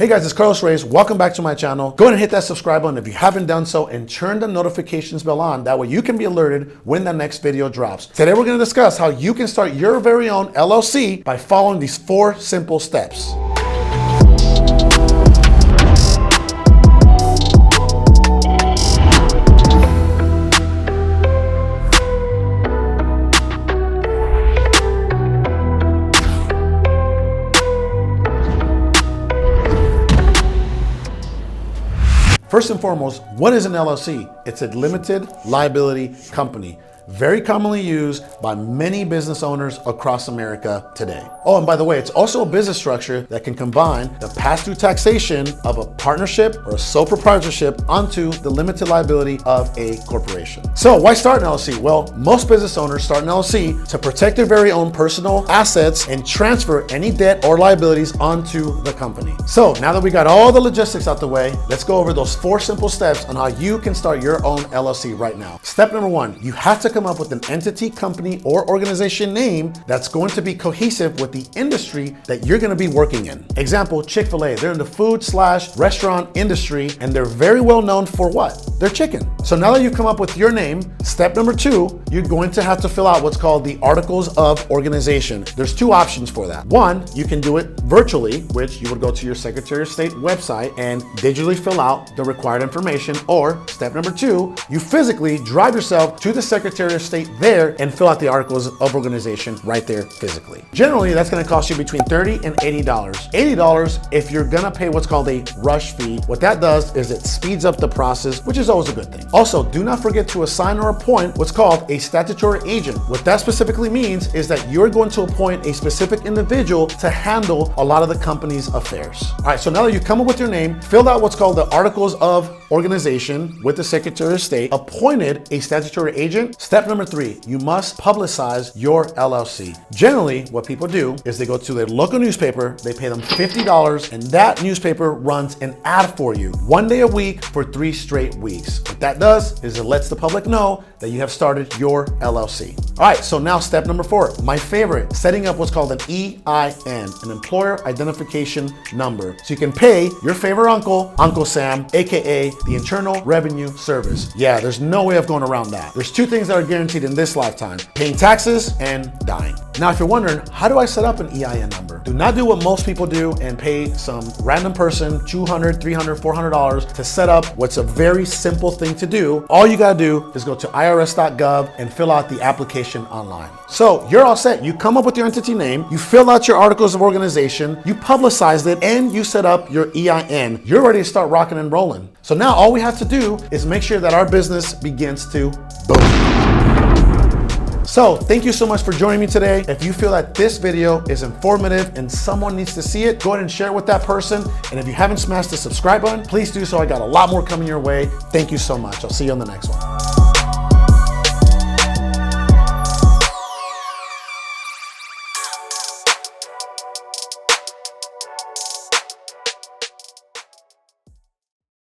Hey guys, it's Carlos Reyes. Welcome back to my channel. Go ahead and hit that subscribe button if you haven't done so and turn the notifications bell on. That way you can be alerted when the next video drops. Today we're going to discuss how you can start your very own LLC by following these 4 simple steps. First and foremost, what is an LLC? It's a limited liability company, very commonly used by many business owners across America today. Oh, and by the way, it's also a business structure that can combine the pass-through taxation of a partnership or a sole proprietorship onto the limited liability of a corporation. So why start an LLC? Well, most business owners start an LLC to protect their very own personal assets and transfer any debt or liabilities onto the company. So now that we got all the logistics out the way, let's go over those 4 simple steps on how you can start your own LLC right now. Step number 1, you have to come up with an entity, company, or organization name that's going to be cohesive with the industry that you're going to be working in. Example, Chick-fil-A, they're in the food/restaurant industry and they're very well known for what? Their chicken. So now that you've come up with your name, step number 2, you're going to have to fill out what's called the Articles of Organization. There's 2 options for that. 1, you can do it virtually, which you would go to your Secretary of State website and digitally fill out the required information, or step number 2, you physically drive yourself to the Secretary of State there and fill out the Articles of Organization right there physically. Generally, that's going to cost you between $30 and $80. $80 if you're going to pay what's called a rush fee. What that does is it speeds up the process, which is always a good thing. Also, do not forget to assign or appoint what's called a statutory agent. What that specifically means is that you're going to appoint a specific individual to handle a lot of the company's affairs. All right, so now that you come up with your name, filled out what's called the Articles of Organization with the Secretary of State, appointed a statutory agent. Step number 3, you must publicize your LLC. Generally, what people do is they go to their local newspaper, they pay them $50, and that newspaper runs an ad for you 1 day a week for 3 straight weeks. What that does is it lets the public know that you have started your LLC. All right, so now step number 4, my favorite, setting up what's called an EIN, an Employer Identification Number. So you can pay your favorite uncle, Uncle Sam, AKA the Internal Revenue Service. Yeah, there's no way of going around that. There's 2 things that are guaranteed in this lifetime: paying taxes and dying. Now, if you're wondering, how do I set up an EIN number? Do not do what most people do and pay some random person $200, $300, $400 to set up what's a very simple thing to do. All you gotta do is go to irs.gov and fill out the application online. So you're all set. You come up with your entity name, you fill out your Articles of Organization, you publicized it, and you set up your EIN. You're ready to start rocking and rolling. So now all we have to do is make sure that our business begins to boom. So thank you so much for joining me today. If you feel that this video is informative and someone needs to see it, go ahead and share it with that person. And if you haven't smashed the subscribe button, please do so. I got a lot more coming your way. Thank you so much. I'll see you on the next one.